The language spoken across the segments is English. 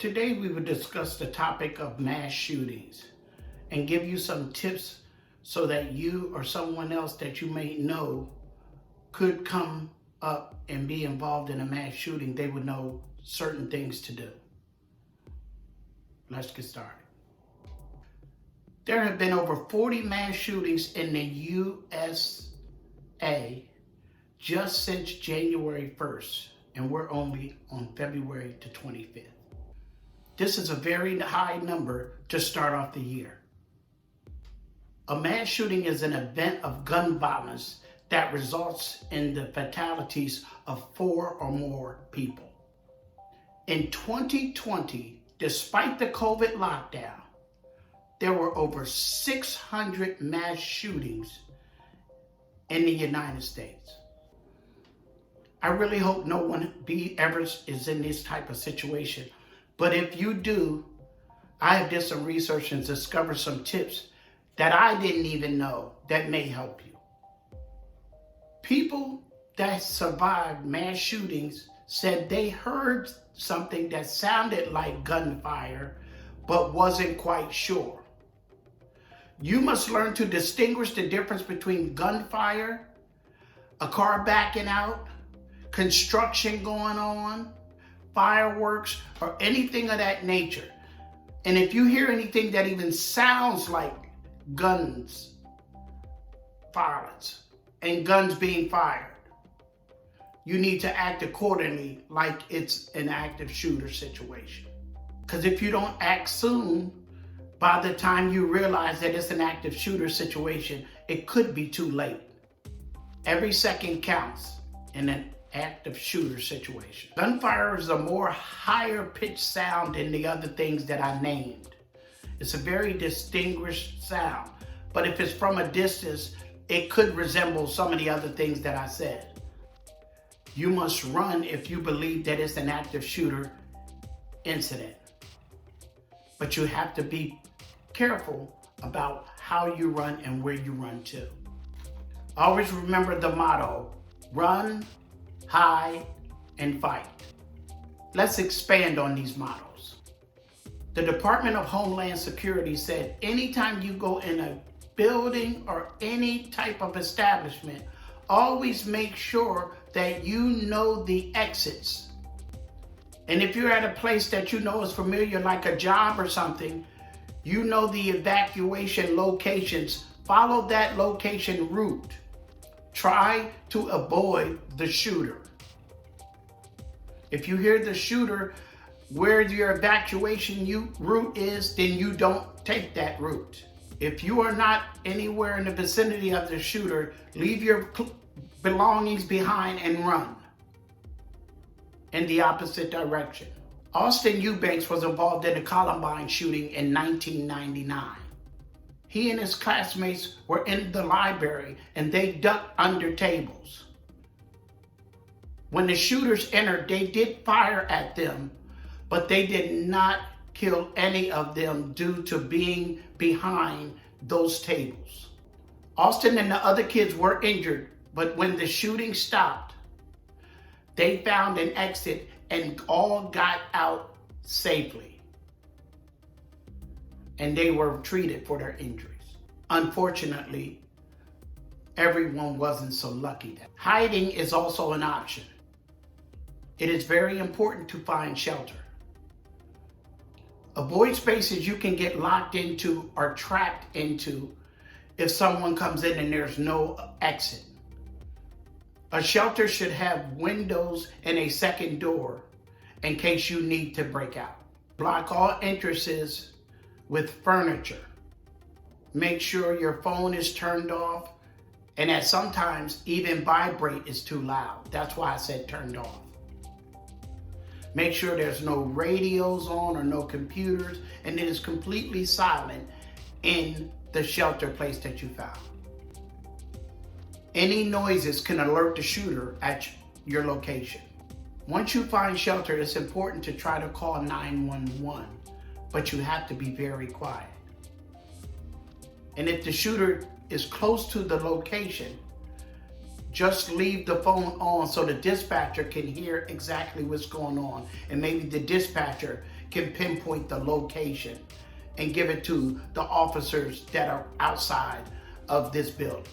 Today we will discuss the topic of mass shootings and give you some tips so that you or someone else that you may know could come up and be involved in a mass shooting. They would know certain things to do. Let's get started. There have been over 40 mass shootings in the USA just since January 1st, and we're only on February the 25th. This is a very high number to start off the year. A mass shooting is an event of gun violence that results in the fatalities of 4 or more people. In 2020, despite the COVID lockdown, there were over 600 mass shootings in the United States. I really hope no one ever is in this type of situation. But if you do, I have done some research and discovered some tips that I didn't even know that may help you. People that survived mass shootings said they heard something that sounded like gunfire, but wasn't quite sure. You must learn to distinguish the difference between gunfire, a car backing out, construction going on, fireworks, or anything of that nature. And if you hear anything that even sounds like guns, violence, and guns being fired, you need to act accordingly like it's an active shooter situation. Because if you don't act soon, by the time you realize that it's an active shooter situation, it could be too late. Every second counts in an active shooter situation. Gunfire is a more higher pitched sound than the other things that I named. It's a very distinguished sound, but if it's from a distance, it could resemble some of the other things that I said. You must run if you believe that it's an active shooter incident. But you have to be careful about how you run and where you run to. Always remember the motto: run, hide, and fight. Let's expand on these mottos. The Department of Homeland Security said anytime you go in a building or any type of establishment, always make sure that you know the exits. And if you're at a place that you know is familiar, like a job or something, you know the evacuation locations. Follow that location route. Try to avoid the shooter. If you hear the shooter where your evacuation route is, then you don't take that route. If you are not anywhere in the vicinity of the shooter, leave your belongings behind and run in the opposite direction. Austin Eubanks was involved in the Columbine shooting in 1999. He and his classmates were in the library and they ducked under tables. When the shooters entered, they did fire at them, but they did not kill any of them due to being behind those tables. Austin and the other kids were injured, but when the shooting stopped, they found an exit and all got out safely. And they were treated for their injuries. Unfortunately, everyone wasn't so lucky. Hiding is also an option. It is very important to find shelter. Avoid spaces you can get locked into or trapped into if someone comes in and there's no exit. A shelter should have windows and a second door in case you need to break out. Block all entrances with furniture. Make sure your phone is turned off, and that sometimes even vibrate is too loud. That's why I said turned off. Make sure there's no radios on or no computers, and it is completely silent in the shelter place that you found. Any noises can alert the shooter at your location. Once you find shelter, it's important to try to call 911, but you have to be very quiet. And if the shooter is close to the location, just leave the phone on so the dispatcher can hear exactly what's going on. And maybe the dispatcher can pinpoint the location and give it to the officers that are outside of this building.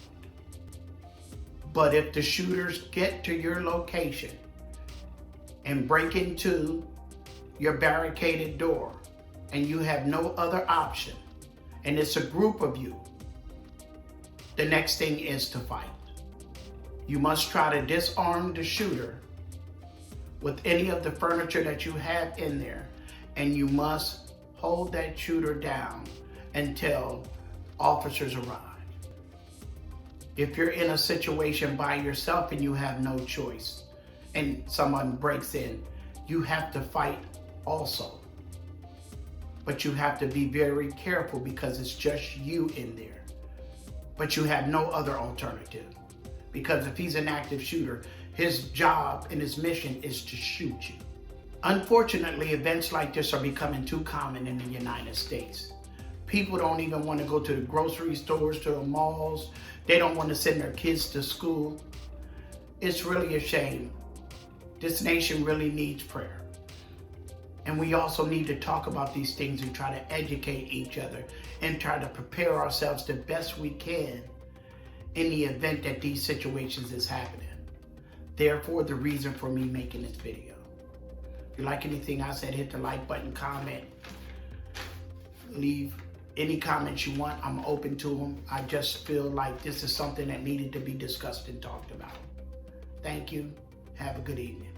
But if the shooters get to your location and break into your barricaded door and you have no other option, and it's a group of you, the next thing is to fight. You must try to disarm the shooter with any of the furniture that you have in there, and you must hold that shooter down until officers arrive. If you're in a situation by yourself and you have no choice and someone breaks in, you have to fight also. But you have to be very careful because it's just you in there. But you have no other alternative. Because if he's an active shooter, his job and his mission is to shoot you. Unfortunately, events like this are becoming too common in the United States. People don't even want to go to the grocery stores, to the malls. They don't want to send their kids to school. It's really a shame. This nation really needs prayer. And we also need to talk about these things and try to educate each other and try to prepare ourselves the best we can in the event that these situations is happening. Therefore, the reason for me making this video. If you like anything I said, hit the like button, comment, leave any comments you want. I'm open to them. I just feel like this is something that needed to be discussed and talked about. Thank you. Have a good evening.